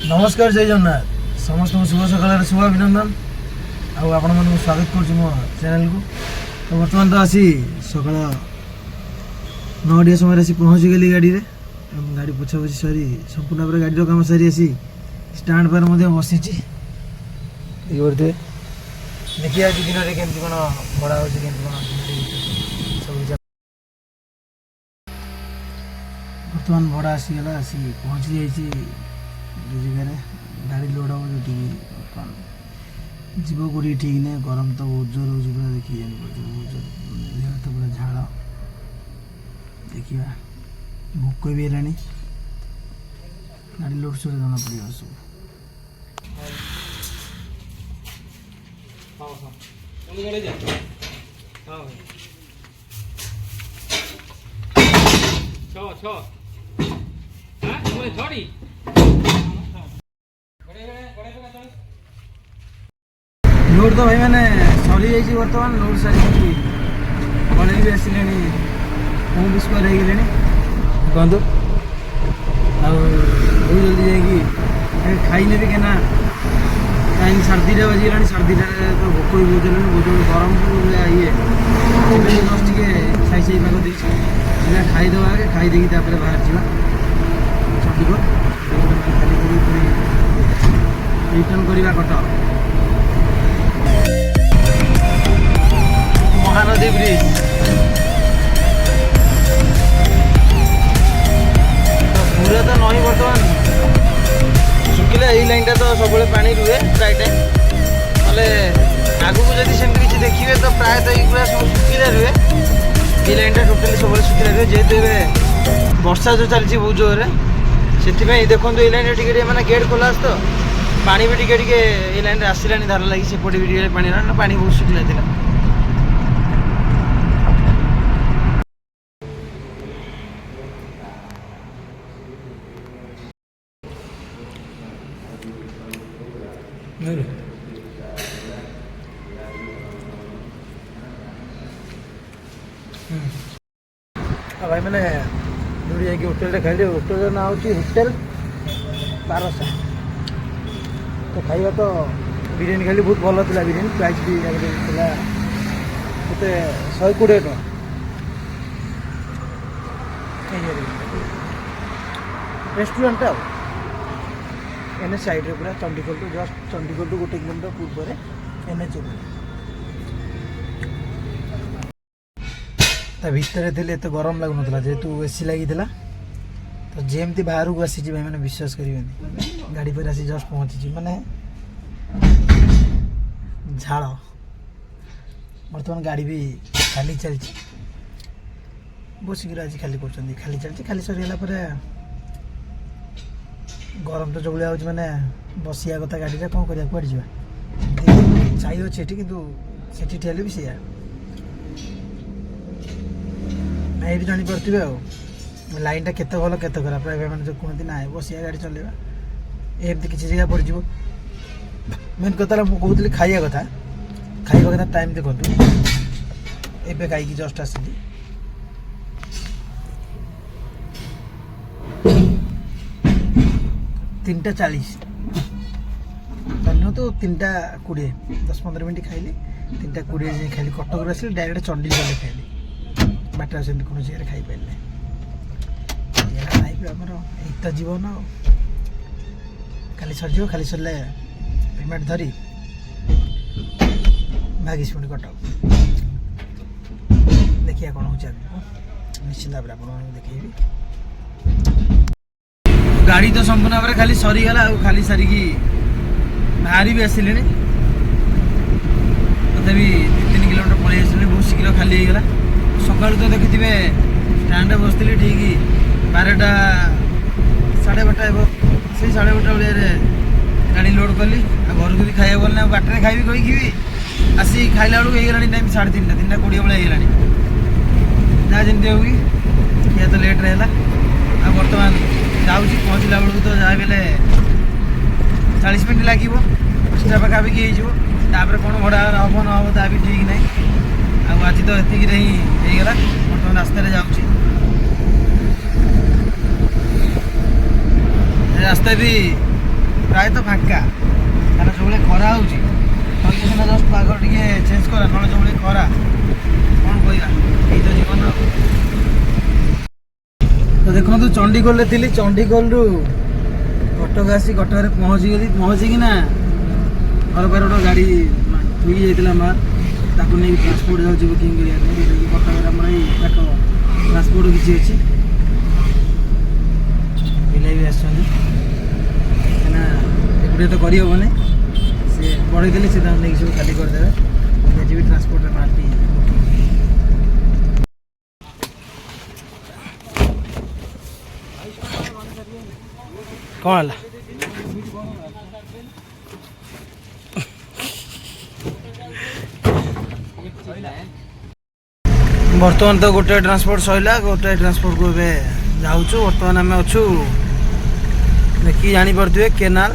नमस्कार जय जगन्नाथ समस्त शुभ सकाल शुभ अभिनंदन आपण मन स्वागत कर चैनल को। तो बर्तमान तो आसी सकाल 9 समय आसी पहुँच गली गाड़ी रे गाड़ी पोछा पोछी सरी संपूर्ण भाव गाड़ी काम सारी आसी स्टाण्ड पर बसी देखिए आज दिन में केमती कौन भड़ा हो सब बर्तमान भड़ा आसीगला आसी पहुँची जाइए जगह गाड़ी लोड हम जो बर्तमान जीव कोई ठीक नहीं गरम तो बहुत जोर हो पूरा देखिए बहुत जोर देह तो पूरा झाड़ देखिए भोक भी है गाड़ी लोड से जना पड़ा सब लोड तो भाई मैंने सरी जाइए बर्तमान लोड सारी कड़े भी आसिले बहुत स्क्वायर हो गले कहतु बहुत जल्दी जाकि खाइने भी कहना कहीं 2:30 बजगला 2:30 तो भोक भी बहुत बहुत गरम ये जस्ट टे छाई पाक दे खाईदे आगे खाईदे बाहर जा चंडीगढ़ रिटर्न करवा कटक महानदी ब्रिज तो पूरा तो नहीं बर्तमान शुखिला यही लाइन तो सब पानी रुए प्राय टाइम ना आगू जब सेमती किसी देखिए तो प्रायतः ये पूरा सब शुखिला रुए ये लाइन टोटाली सब शुखिला रुए जेहेतु वर्षा जो चलती बहुत जोर से देखो ये लाइन टे मैंने गेट खोला तो पानी भी टे ये लाइन आसला धार लगी सेपटे भी पानी ना पानी बहुत शुखिला था। भाई मैंने दूरी जाकि होटेल खाई होटेल ना हूँ होटेल बारसा तो खाଇବା तो बिरियानी खाली बहुत भल था बिरियानी प्राइस भी मत 120 टका रेस्टोरेंट एनएच साइड पूरा Chandigarh to just Chandigarh to 1 kilometre पूर्व एनएच भितर थे तो गरम लगुन जेहेतु एसी लगी तो जमती बाहर को आसी भाई मैंने विश्वास करेंगे गाड़ी पर आसी जस्ट पहुँची माने झाड़ बर्तमान गाड़ी भी खाली चलती बहुत शीघ्र आज खाली कर खाली चलती खाली सरीगला गरम तो जो भाया हो मैंने बसिया कथा गाड़ी कौन कर कड़े जा चाय अच्छे कि ठेले भी सीया ये जापारे लाइन टा केते भल केते खराब प्राय मैंने जो कहते ना बसिया गाड़ी चलेगा एमती किसी जगह पड़ जाव मेन कथा कहती खाइया कथा टाइम देखो एवं खाई जस्ट आसिली 3:40 तो 3:20 10-15 मिनट खाइली 3:20 खाइली कटक आसिली डायरेक्ट चंडीगढ़ खाइली बाटर से कौन जगह खाई पारे आमर एक जीवन खाली सर खाली सरले पेमेंट धरी भागिश पुणी कटक देखिए कौन हो निश्चिंत भाव में देखी गाड़ी तो संपूर्ण भाव खाली सरीगला खाली सारिकी बाहरी भी आसिले तथापि 2-3 किलोमीटर पलि आस बहुत शीघ्र खाली होगा सकाल तो देखी स्टाण्ड बसती ठीक 12टा 12:30 से 12:30 बजे गाड़ी लोड कली घर को भी खाया गलना बाटर खाइबी कहीकि भी आसी खाइला बेलू हो टाइम 3:30 3:20 भाई है जहाँ जमी होगी क्या तो लेट रहा बर्तमान जाऊँगी पहुँचला बेलू तो जहाँ बेले 40 मिनट लगे दसटा पाखापाखि होपर कौन भड़ा हम न हम ता भी ठीक ना आज तो एति होगा बर्तमान रास्तार जाऊँगी रास्ता भी ପ୍ରାୟତଃ ଫାଙ୍କା, କାରଣ ଯେଉଁଭଳି ଖରା ହେଉଛି ସିନା ଜଷ୍ଟ ପାଗ ଟିକେ ଚେଞ୍ଜ କରା, ନହେଲେ ଯେଉଁଭଳି ଖରା କ'ଣ କହିବା, ଏଇ ତ ଜୀବନ। ତ ଦେଖନ୍ତୁ ଚଣ୍ଡିଖୋଲରେ ଥିଲି, ଚଣ୍ଡିଖୋଲରୁ କଟକ ଆସି କଟକରେ ପହଞ୍ଚିଗଲି। ପହଞ୍ଚିକିନା ଘର ପାଖରେ ଗୋଟେ ଗାଡ଼ି ଥୋଇ ଯାଇଥିଲା ମା, ତାକୁ ନେଇକି ଟ୍ରାନ୍ସପୋର୍ଟ ଯାଉଛି ବୁକିଂ କରିବା ପାଇଁ। ଯେଉଁଟାକି କଟକରେ ଆମର ଏଇ ପାଖ ଟ୍ରାନ୍ସପୋର୍ଟ କିଛି ଅଛି। ପିଲା ବି ଆସିଛନ୍ତି, କାହିଁକିନା ଏକୁଟିଆ ତ କରିହେବନି, ସେ ବଢ଼େଇ ଦେଲେ ସେ ତାଙ୍କୁ ନେଇକି ସବୁ ଖାଲି କରିଦେବେ। ଆଜି ବି ଟ୍ରାନ୍ସପୋର୍ଟରେ ମାଟି କ'ଣ ହେଲା? ବର୍ତ୍ତମାନ ତ ଗୋଟାଏ ଟ୍ରାନ୍ସପୋର୍ଟ ସରିଲା, ଗୋଟାଏ ଟ୍ରାନ୍ସପୋର୍ଟକୁ ଏବେ ଯାଉଛୁ। ବର୍ତ୍ତମାନ ଆମେ ଅଛୁ ଦେଖିକି ଜାଣିପାରୁଥିବେ କେନାଲ,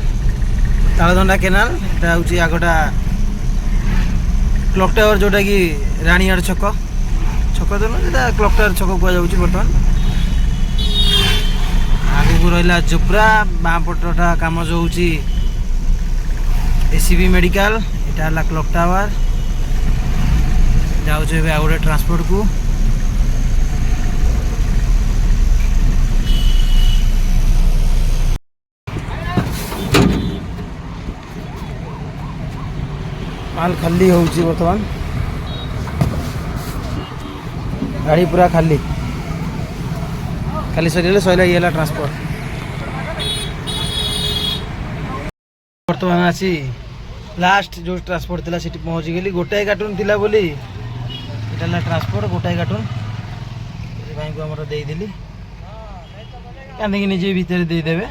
ତାଳଦଣ୍ଡା କେନାଲ। ଏଇଟା ହେଉଛି ଆଗଟା କ୍ଲକ୍ ଟାୱାର, ଯେଉଁଟାକି ରାଣୀହାଟ ଛକ ତ ନୁହେଁ, ସେଇଟା କ୍ଲକ୍ ଟାୱାର ଛକ କୁହାଯାଉଛି। ବର୍ତ୍ତମାନ ଆଗକୁ ରହିଲା ଜୋବ୍ରା, ବାଁ ପଟଟା କାମ ଯେଉଁ ହେଉଛି ACB ମେଡ଼ିକାଲ, ଏଇଟା ହେଲା କ୍ଲକ୍ ଟାୱାର। ଯାଉଛୁ ଏବେ ଆଉ ଗୋଟେ ଟ୍ରାନ୍ସପୋର୍ଟକୁ। ମାଲ ଖାଲି ହେଉଛି ବର୍ତ୍ତମାନ, ଗାଡ଼ି ପୁରା ଖାଲି ସରିଗଲେ ସରିଲା। ଇଏ ହେଲା ଟ୍ରାନ୍ସପୋର୍ଟ। ବର୍ତ୍ତମାନ ଆସି ଲାଷ୍ଟ ଯେଉଁ ଟ୍ରାନ୍ସପୋର୍ଟ ଥିଲା ସେଠି ପହଞ୍ଚିଗଲି। ଗୋଟାଏ କାର୍ଟୁନ୍ ଥିଲା ବୋଲି ଏଇଟା ହେଲା ଟ୍ରାନ୍ସପୋର୍ଟ, ଗୋଟାଏ କାର୍ଟୁନ୍। ସେ ଭାଇଙ୍କୁ ଆମର ଦେଇଦେଲି, କାନ୍ଦିକି ନିଜେ ଭିତରେ ଦେଇଦେବେ।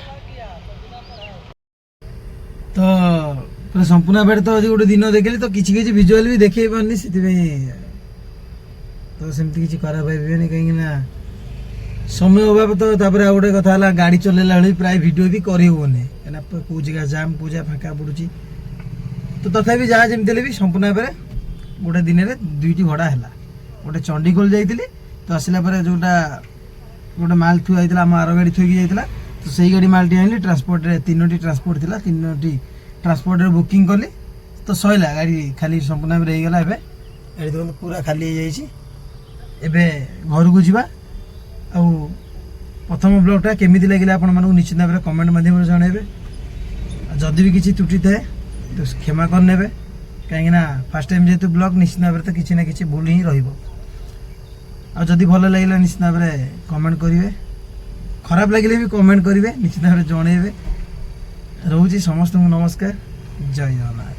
ତ ପୁରା ସମ୍ପୂର୍ଣ୍ଣ ଭାବରେ ତ ଆଜି ଗୋଟେ ଦିନ ଦେଖିଲି, ତ କିଛି ଭିଜୁଆଲ ବି ଦେଖେଇ ପାରୁନି, ସେଥିପାଇଁ ତ ସେମିତି କିଛି ଖରାପ ଭାବିବେନି, କାହିଁକିନା ସମୟ ଅଭାବ। ତ ତାପରେ ଆଉ ଗୋଟେ କଥା ହେଲା, ଗାଡ଼ି ଚଲେଇଲା ବେଳେ ପ୍ରାୟ ଭିଡ଼ିଓ ବି କରିହେବନି, କାହିଁକିନା କେଉଁ ଜାଗା ଜାମ୍, କେଉଁ ଜାଗା ଫାଙ୍କା ପଡ଼ୁଛି। ତ ତଥାପି ଯାହା ଯେମିତି ହେଲେ ବି ସମ୍ପୂର୍ଣ୍ଣ ଭାବରେ ଗୋଟେ ଦିନରେ ଦୁଇଟି ଭଡ଼ା ହେଲା। ଗୋଟେ ଚଣ୍ଡିଖୋଲ ଯାଇଥିଲି, ତ ଆସିଲା ପରେ ଯେଉଁଟା ଗୋଟେ ମାଲ ଥୁଆ ହେଇଥିଲା, ଆମ ଆର ଗାଡ଼ି ଥୋଇକି ଯାଇଥିଲା, ତ ସେଇ ଗାଡ଼ି ମାଲଟି ଆଣିଲି। ଟ୍ରାନ୍ସପୋର୍ଟରେ 3ଟି ଟ୍ରାନ୍ସପୋର୍ଟ ଥିଲା, 3ଟି ଟ୍ରାନ୍ସପୋର୍ଟରେ ବୁକିଂ କଲି, ତ ସରିଲା। ଗାଡ଼ି ଖାଲି ସମ୍ପୂର୍ଣ୍ଣ ଭାବରେ ହେଇଗଲା। ଏବେ ଗାଡ଼ି ଦେଖନ୍ତୁ ପୁରା ଖାଲି ହେଇଯାଇଛି। ଏବେ ଘରକୁ ଯିବା। ଆଉ ପ୍ରଥମ ବ୍ଲଗ୍ଟା କେମିତି ଲାଗିଲା ଆପଣମାନଙ୍କୁ ନିଶ୍ଚିତ ଭାବରେ କମେଣ୍ଟ ମାଧ୍ୟମରେ ଜଣାଇବେ। ଆଉ ଯଦି ବି କିଛି ତ୍ରୁଟି ଥାଏ ତ କ୍ଷମା କରିନେବେ, କାହିଁକିନା ଫାର୍ଷ୍ଟ ଟାଇମ୍ ଯେହେତୁ ବ୍ଲଗ୍, ନିଶ୍ଚିତ ଭାବରେ ତ କିଛି ନା କିଛି ଭୁଲ ହିଁ ରହିବ। ଆଉ ଯଦି ଭଲ ଲାଗିଲା ନିଶ୍ଚିତ ଭାବରେ କମେଣ୍ଟ କରିବେ, ଖରାପ ଲାଗିଲେ ବି କମେଣ୍ଟ କରିବେ, ନିଶ୍ଚିତ ଭାବରେ ଜଣାଇବେ। ରହୁଛି, ସମସ୍ତଙ୍କୁ ନମସ୍କାର, ଜୟ ଜଗନ୍ନାଥ।